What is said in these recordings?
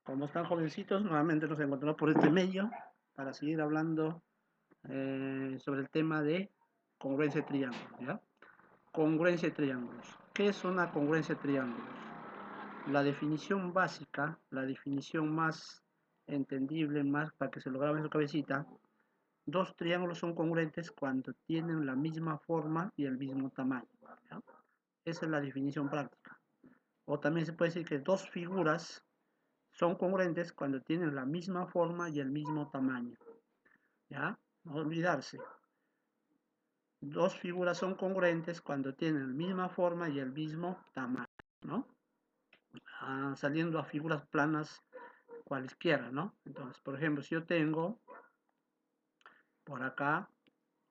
Como están jovencitos, nuevamente nos encontramos por este medio para seguir hablando sobre el tema de congruencia de triángulos, ¿ya? Congruencia de triángulos. ¿Qué es una congruencia de triángulos? La definición básica, la definición más entendible, más para que se lo grabe en su cabecita, dos triángulos son congruentes cuando tienen la misma forma y el mismo tamaño, ¿ya? Esa es la definición práctica. O también se puede decir que dos figuras son congruentes cuando tienen la misma forma y el mismo tamaño. ¿Ya? No olvidarse. Dos figuras son congruentes cuando tienen la misma forma y el mismo tamaño, ¿no? Saliendo a figuras planas cualesquiera, ¿no? Entonces, por ejemplo, si yo tengo por acá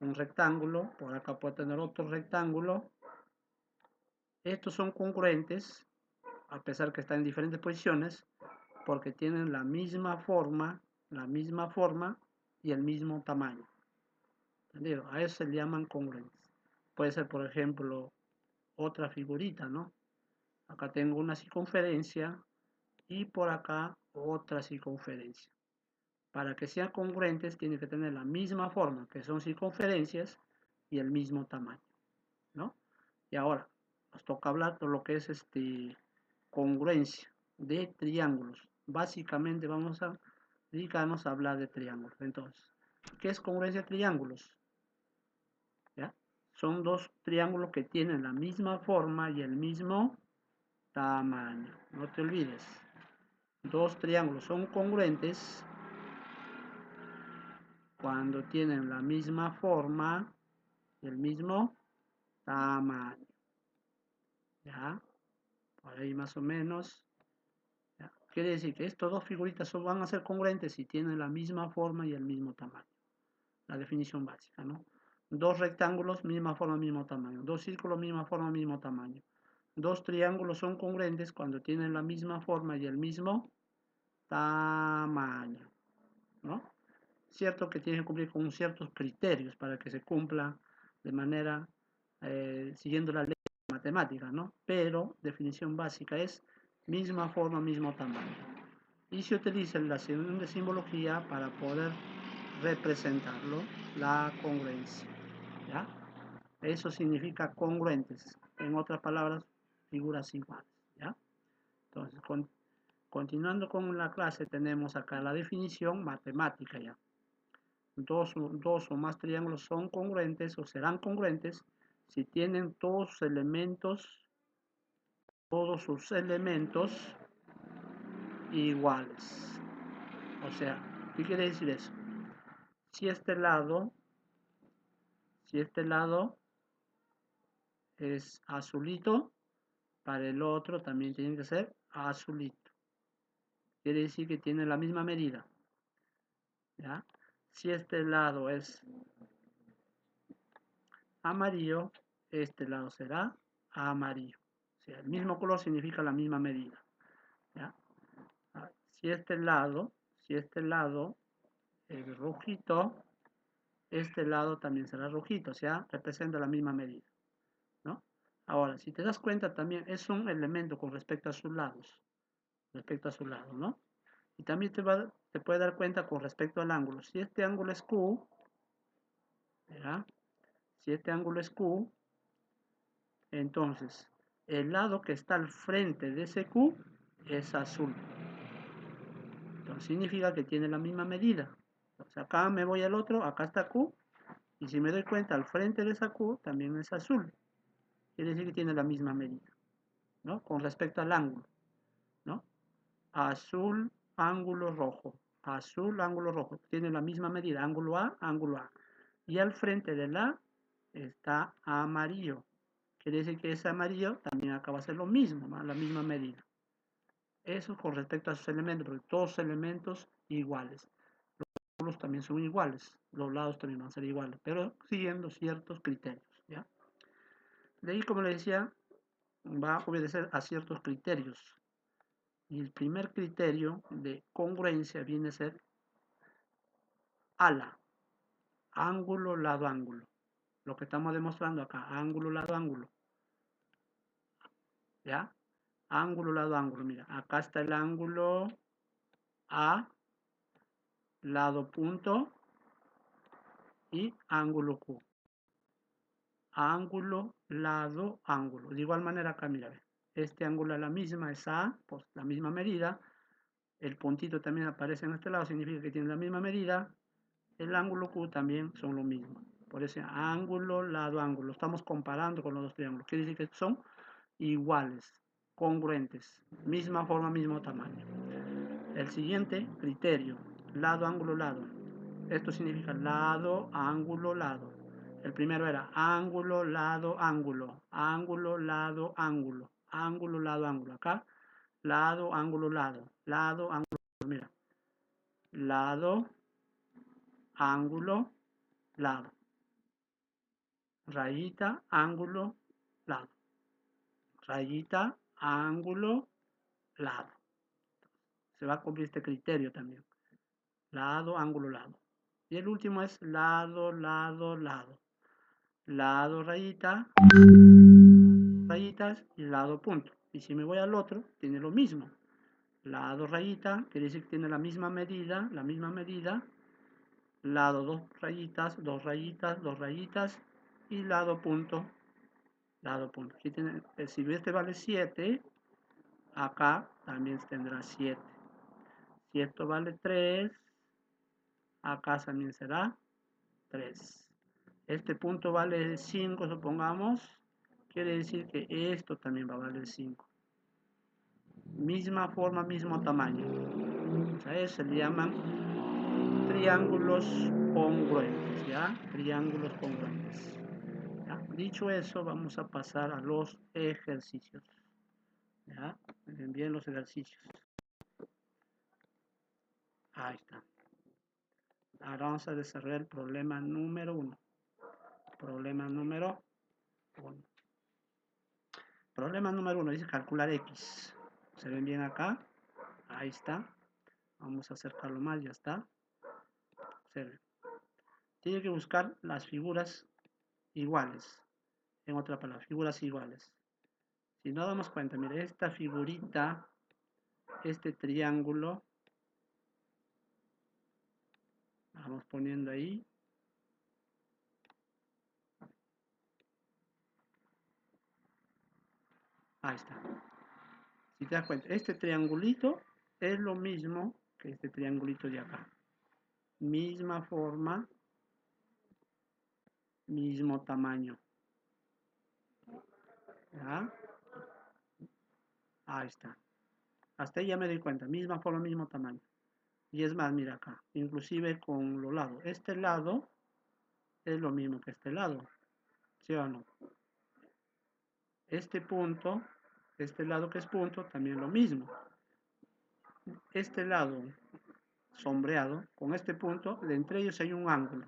un rectángulo, por acá puedo tener otro rectángulo, estos son congruentes, a pesar que están en diferentes posiciones, porque tienen la misma forma y el mismo tamaño. ¿Entendido? A eso se le llaman congruentes. Puede ser, por ejemplo, otra figurita, ¿no? Acá tengo una circunferencia y por acá otra circunferencia. Para que sean congruentes tiene que tener la misma forma, que son circunferencias, y el mismo tamaño, ¿no? Y ahora nos toca hablar de lo que es congruencia de triángulos. Básicamente vamos a dedicarnos a hablar de triángulos. Entonces, ¿qué es congruencia de triángulos? ¿Ya? Son dos triángulos que tienen la misma forma y el mismo tamaño. No te olvides. Dos triángulos son congruentes cuando tienen la misma forma y el mismo tamaño. ¿Ya? Por ahí más o menos. ¿Ya? Quiere decir que estas dos figuritas van a ser congruentes si tienen la misma forma y el mismo tamaño. La definición básica, ¿no? Dos rectángulos, misma forma, mismo tamaño. Dos círculos, misma forma, mismo tamaño. Dos triángulos son congruentes cuando tienen la misma forma y el mismo tamaño, ¿no? Cierto que tienen que cumplir con ciertos criterios para que se cumpla de manera siguiendo la ley matemática, ¿no? Pero definición básica es misma forma, mismo tamaño. Y se utiliza la segunda simbología para poder representarlo, la congruencia, ¿ya? Eso significa congruentes, en otras palabras, figuras iguales, ¿ya? Entonces, continuando con la clase, tenemos acá la definición matemática, ¿ya? Dos o más triángulos son congruentes o serán congruentes si tienen todos sus elementos iguales. O sea, ¿qué quiere decir eso? Si este lado es azulito, para el otro también tiene que ser azulito. Quiere decir que tiene la misma medida, ¿ya? Si este lado es amarillo, este lado será amarillo. O sea, el mismo color significa la misma medida, ¿ya? Si este lado es rojito, este lado también será rojito, o sea, representa la misma medida, ¿no? Ahora, si te das cuenta también es un elemento con respecto a sus lados, ¿no? Y también te puedes dar cuenta con respecto al ángulo. Si este ángulo es Q, ¿ya? Si este ángulo es Q, entonces el lado que está al frente de ese Q es azul. Entonces significa que tiene la misma medida. Entonces acá me voy al otro, acá está Q, y si me doy cuenta al frente de esa Q también es azul. Quiere decir que tiene la misma medida, ¿no? Con respecto al ángulo, ¿no? Azul, ángulo rojo. Azul, ángulo rojo. Tiene la misma medida, ángulo A, ángulo A. Y al frente de la está amarillo. Quiere decir que ese amarillo también acaba de ser lo mismo, ¿no? La misma medida. Eso con respecto a sus elementos, porque todos los elementos iguales. Los ángulos también son iguales, los lados también van a ser iguales, pero siguiendo ciertos criterios, ¿ya? De ahí, como les decía, va a obedecer a ciertos criterios. Y el primer criterio de congruencia viene a ser ala, ángulo, lado, ángulo. Lo que estamos demostrando acá, ángulo, lado, ángulo. ¿Ya? Ángulo, lado, ángulo. Mira, acá está el ángulo A, lado punto y ángulo Q. Ángulo, lado, ángulo. De igual manera acá, mira, este ángulo es la misma, es A, pues la misma medida. El puntito también aparece en este lado, significa que tiene la misma medida. El ángulo Q también son lo mismo. Por ese ángulo, lado, ángulo. Estamos comparando con los dos triángulos. Quiere decir que son iguales, congruentes. Misma forma, mismo tamaño. El siguiente criterio, lado, ángulo, lado. Esto significa lado, ángulo, lado. El primero era ángulo, lado, ángulo. Ángulo, lado, ángulo. Ángulo, lado, ángulo. Acá, lado, ángulo, lado. Lado, ángulo, mira. Lado, ángulo, lado. Rayita, ángulo, lado. Rayita, ángulo, lado. Se va a cumplir este criterio también. Lado, ángulo, lado. Y el último es lado, lado, lado. Lado, rayita, rayitas y lado, punto. Y si me voy al otro, tiene lo mismo. Lado, rayita, quiere decir que tiene la misma medida, Lado, dos rayitas, dos rayitas, dos rayitas. Y lado, punto, lado, punto. Aquí tiene, si este vale 7, acá también tendrá 7. Si esto vale 3, acá también será 3. Este punto vale 5, supongamos. Quiere decir que esto también va a valer 5. Misma forma, mismo tamaño. O sea, eso se le llaman triángulos congruentes, ¿ya? Triángulos congruentes. ¿Ya? Dicho eso, vamos a pasar a los ejercicios. ¿Ya? Miren bien los ejercicios. Ahí está. Ahora vamos a desarrollar el problema número 1. Problema número 1. Problema número 1 dice calcular X. ¿Se ven bien acá? Ahí está. Vamos a acercarlo más, ya está. Observen. Tiene que buscar las figuras iguales. En otra palabra, figuras iguales. Si nos damos cuenta, mire, esta figurita, este triángulo, vamos poniendo ahí. Ahí está. Si te das cuenta, este triangulito es lo mismo que este triangulito de acá. Misma forma, mismo tamaño. ¿Ya? Ahí está. Hasta ahí ya me doy cuenta. Misma forma, mismo tamaño. Y es más, mira acá. Inclusive con los lados. Este lado es lo mismo que este lado. ¿Sí o no? Este punto, este lado que es punto, también lo mismo. Este lado sombreado, con este punto, entre ellos hay un ángulo.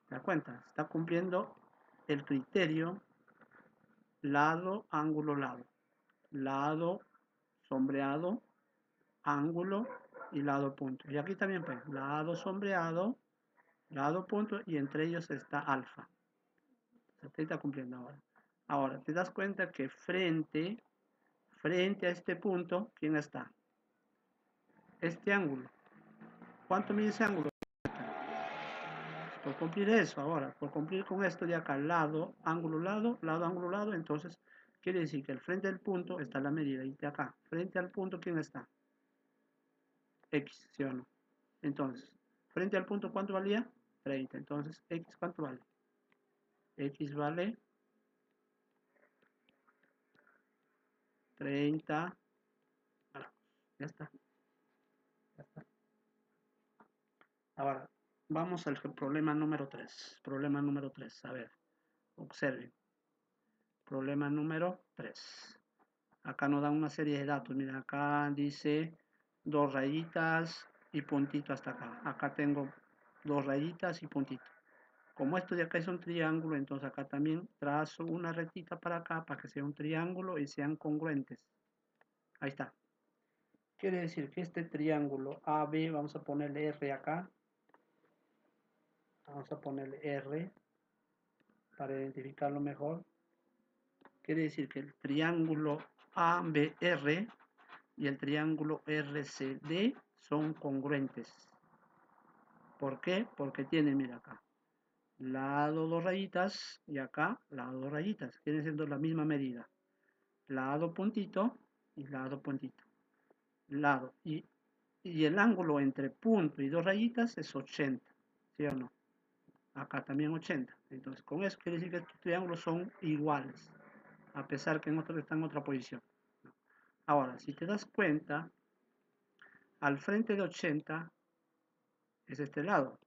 ¿Te das cuenta? Está cumpliendo el criterio lado, ángulo, lado. Lado, sombreado, ángulo y lado, punto. Y aquí también, pues, lado sombreado, lado, punto, y entre ellos está alfa. Se está cumpliendo ahora. Ahora, te das cuenta que frente a este punto, ¿quién está? Este ángulo. ¿Cuánto mide ese ángulo? Por cumplir eso ahora, por cumplir con esto de acá, lado, ángulo, lado, ángulo, lado, entonces quiere decir que al frente del punto está la medida, y de acá, frente al punto, ¿quién está? X, ¿sí o no? Entonces, frente al punto, ¿cuánto valía? 30. Entonces, X, ¿cuánto vale? X vale 30. Ya está. Ya está. Ahora, vamos al problema número 3. Problema número 3. A ver, observen. Problema número 3. Acá nos dan una serie de datos. Mira, acá dice 2 rayitas y puntito hasta acá. Acá tengo 2 rayitas y puntito. Como esto de acá es un triángulo, entonces acá también trazo una rectita para acá para que sea un triángulo y sean congruentes. Ahí está. Quiere decir que este triángulo AB, vamos a ponerle R acá. Vamos a ponerle R para identificarlo mejor. Quiere decir que el triángulo ABR y el triángulo RCD son congruentes. ¿Por qué? Porque tienen, mira acá, lado dos rayitas y acá lado dos rayitas. Vienen siendo la misma medida. Lado puntito y lado puntito. Lado. Y el ángulo entre punto y dos rayitas es 80. ¿Sí o no? Acá también 80. Entonces, con eso quiere decir que estos triángulos son iguales, a pesar que en otro están en otra posición. Ahora, si te das cuenta, al frente de 80 es este lado.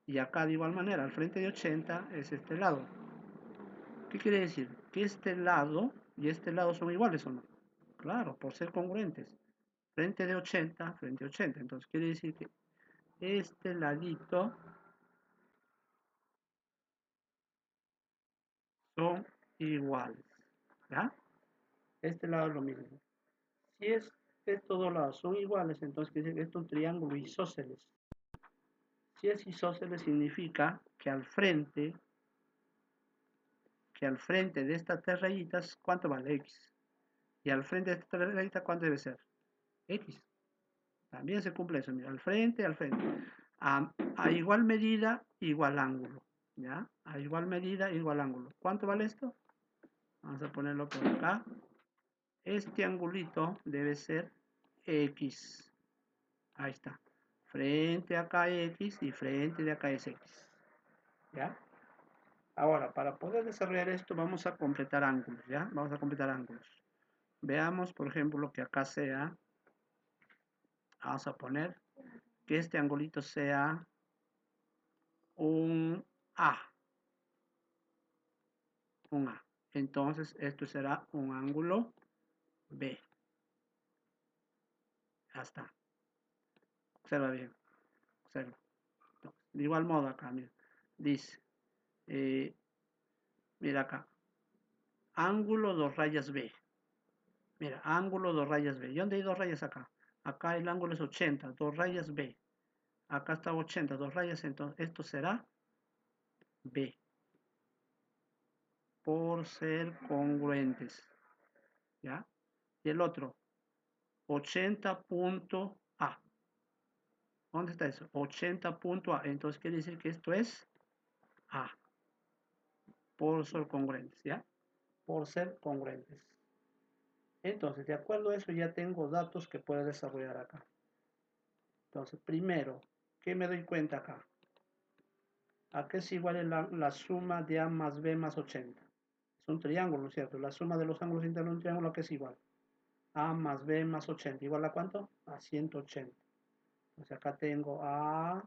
Y acá de igual manera, al frente de 80 es este lado. ¿Qué quiere decir? Que este lado y este lado son iguales o no. Claro, por ser congruentes. Frente de 80, frente a 80. Entonces quiere decir que este ladito son iguales. ¿Ya? Este lado es lo mismo. Si estos dos lados son iguales, entonces quiere decir que esto es un triángulo isósceles. Si es isósceles significa que al frente de estas tres rayitas, ¿cuánto vale? X. Y al frente de estas tres rayitas, ¿cuánto debe ser? X. También se cumple eso, mira, al frente. A igual medida, igual ángulo. ¿Ya? A igual medida, igual ángulo. ¿Cuánto vale esto? Vamos a ponerlo por acá. Este angulito debe ser X. Ahí está. Frente acá X y frente de acá es X. ¿Ya? Ahora, para poder desarrollar esto, vamos a completar ángulos, ¿ya? Vamos a completar ángulos. Veamos, por ejemplo, que acá sea, vamos a poner que este angulito sea un A. Un A. Entonces, esto será un ángulo B. Ya está. Observa bien. Observa. De igual modo acá, mira. Dice, mira acá. Ángulo 2 rayas B. Mira, ángulo 2 rayas B. ¿Y dónde hay 2 rayas acá? Acá el ángulo es 80, 2 rayas B. Acá está 80, 2 rayas, entonces esto será B. Por ser congruentes. ¿Ya? Y el otro, 80 punto A. ¿Dónde está eso? 80 punto A. Entonces quiere decir que esto es A. Por ser congruentes, ¿ya? Por ser congruentes. Entonces, de acuerdo a eso, ya tengo datos que puedo desarrollar acá. Entonces, primero, ¿qué me doy cuenta acá? ¿A qué es igual la suma de A más B más 80? Es un triángulo, ¿cierto? La suma de los ángulos internos de un triángulo, ¿a qué es igual? A más B más 80. ¿Igual a cuánto? A 180. Entonces acá tengo A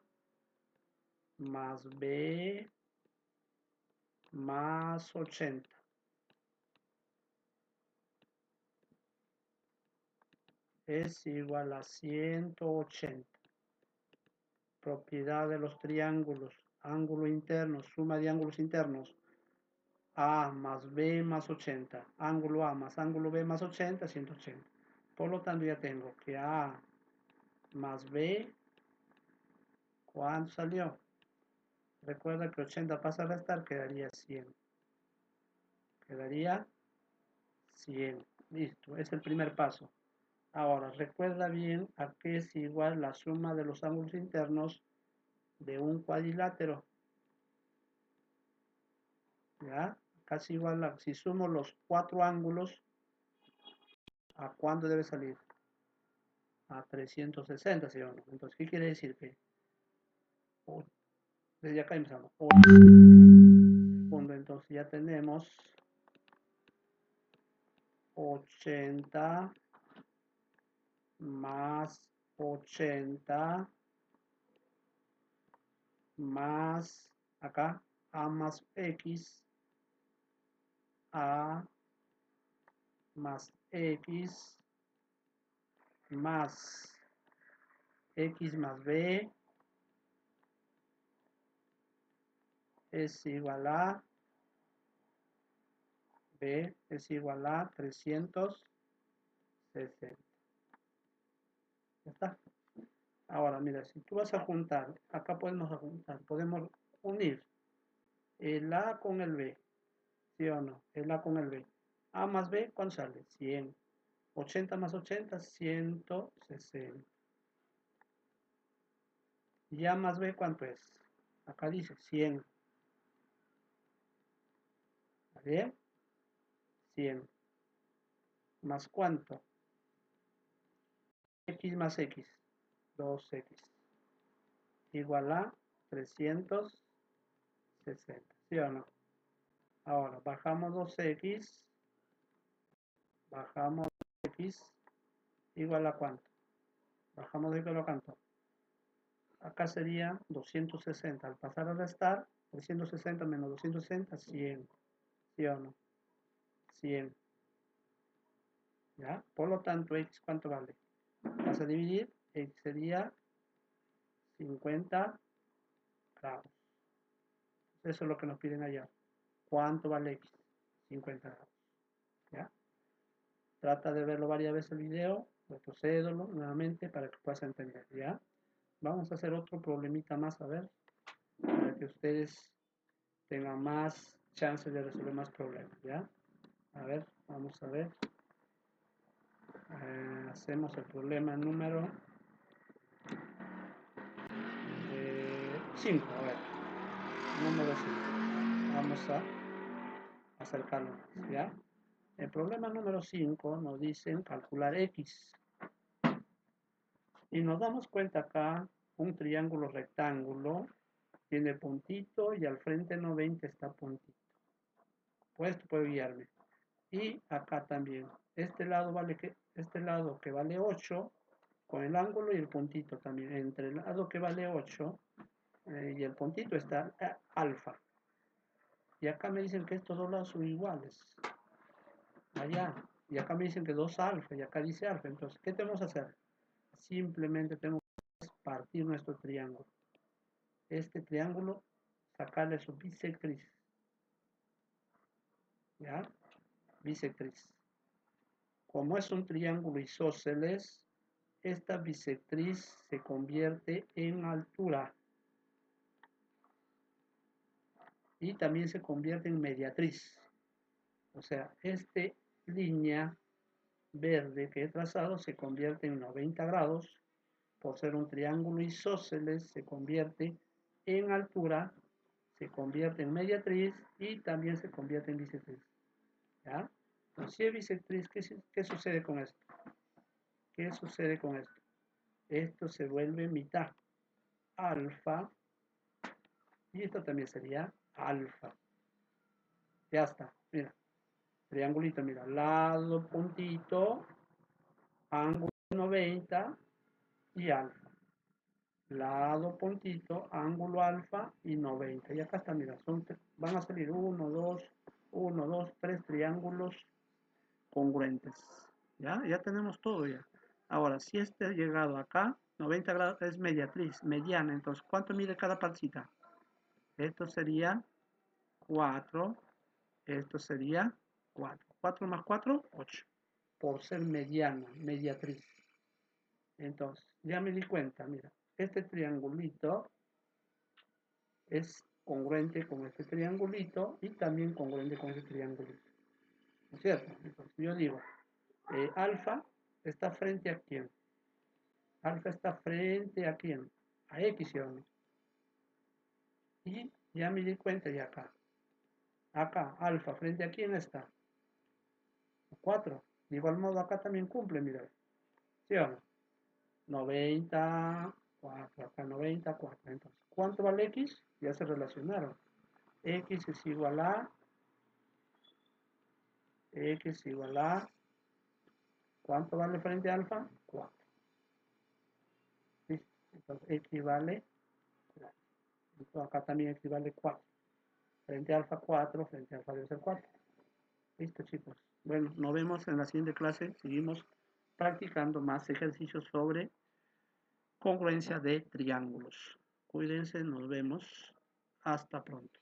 más B más 80. Es igual a 180. Propiedad de los triángulos. Ángulo interno, suma de ángulos internos. A más B más 80. Ángulo A más ángulo B más 80, 180. Por lo tanto ya tengo que A más B, ¿cuánto salió? Recuerda que 80 pasa a restar, quedaría 100. Quedaría 100. Listo, es el primer paso. Ahora, recuerda bien a qué es igual la suma de los ángulos internos de un cuadrilátero. ¿Ya? Casi igual a, si sumo los 4 ángulos, ¿a cuánto debe salir? A 360, ¿sí o no? Entonces, ¿qué quiere decir? Que desde acá empezamos. Segundo, entonces ya tenemos 80 más 80 más acá A más X, A más X más X más B es igual a B es igual a 360. Ya está. Ahora, mira, si tú vas a juntar, acá podemos juntar, podemos unir el A con el B, ¿sí o no? El A con el B. A más B, ¿cuánto sale? 100. 80 más 80, 160. Y A más B, ¿cuánto es? Acá dice 100. ¿Está bien? 100. ¿Más cuánto? X más X. 2X. Igual a 360. ¿Sí o no? Ahora, bajamos 2X. Bajamos X. Igual a cuánto. Bajamos de igual a cuánto. Acá sería 260. Al pasar a restar, 360 menos 260, 100. ¿Sí o no? 100. ¿Ya? Por lo tanto, X, ¿cuánto vale? Vas a dividir, X sería 50 grados. Eso es lo que nos piden allá. ¿Cuánto vale X? 50 grados. ¿Ya? Trata de verlo varias veces el video, retrocédelo nuevamente para que puedas entender. ¿Ya? Vamos a hacer otro problemita más, a ver, para que ustedes tengan más chances de resolver más problemas. ¿Ya? A ver, vamos a ver. Hacemos el problema número 5. A ver, número 5. Vamos a acercarlo más, ¿ya? El problema número 5 nos dicen calcular X. Y nos damos cuenta acá, un triángulo rectángulo tiene puntito y al frente 90 está puntito. Pues esto puede guiarme. Y acá también. Este lado que vale 8, con el ángulo y el puntito también. Entre el lado que vale 8 y el puntito está alfa. Y acá me dicen que estos dos lados son iguales. Allá. Y acá me dicen que 2 alfa. Y acá dice alfa. Entonces, ¿qué tenemos que hacer? Simplemente tenemos que partir nuestro triángulo. Este triángulo, sacarle su bisectriz. ¿Ya? Bisectriz. Como es un triángulo isósceles, esta bisectriz se convierte en altura. Y también se convierte en mediatriz. O sea, esta línea verde que he trazado se convierte en 90 grados. Por ser un triángulo isósceles, se convierte en altura, se convierte en mediatriz y también se convierte en bisectriz. ¿Ya? Entonces, si es bisectriz, ¿qué sucede con esto? ¿Qué sucede con esto? Esto se vuelve mitad alfa y esto también sería alfa. Ya está, mira, triangulito, mira, lado, puntito, ángulo 90 y alfa. Lado, puntito, ángulo alfa y 90. Y acá está, mira, van a salir 1, 2, 3 triángulos congruentes. ¿Ya? Ya tenemos todo ya. Ahora, si este ha llegado acá, 90 grados es mediatriz, mediana. Entonces, ¿cuánto mide cada partita? Esto sería 4. Esto sería 4. 4 más 4, 8. Por ser mediana, mediatriz. Entonces, ya me di cuenta, mira, este triangulito es congruente con este triangulito y también congruente con este triangulito. ¿No es cierto? Entonces, yo digo, alfa está frente a quién. Alfa está frente a quién. A X, ¿sí o no? Y ya me di cuenta y acá. Acá, alfa, frente a quién está. 4. De igual modo, acá también cumple, mira. ¿Sí o no? 94, acá 94. Entonces, ¿cuánto vale X? Ya se relacionaron. X es igual a ¿cuánto vale frente a alfa? 4. ¿Listo? Entonces, equivale 4. Entonces, acá también equivale 4. Frente a alfa 4, frente a alfa debe ser 4. Listo, chicos. Bueno, nos vemos en la siguiente clase. Seguimos practicando más ejercicios sobre congruencia de triángulos. Cuídense, nos vemos. Hasta pronto.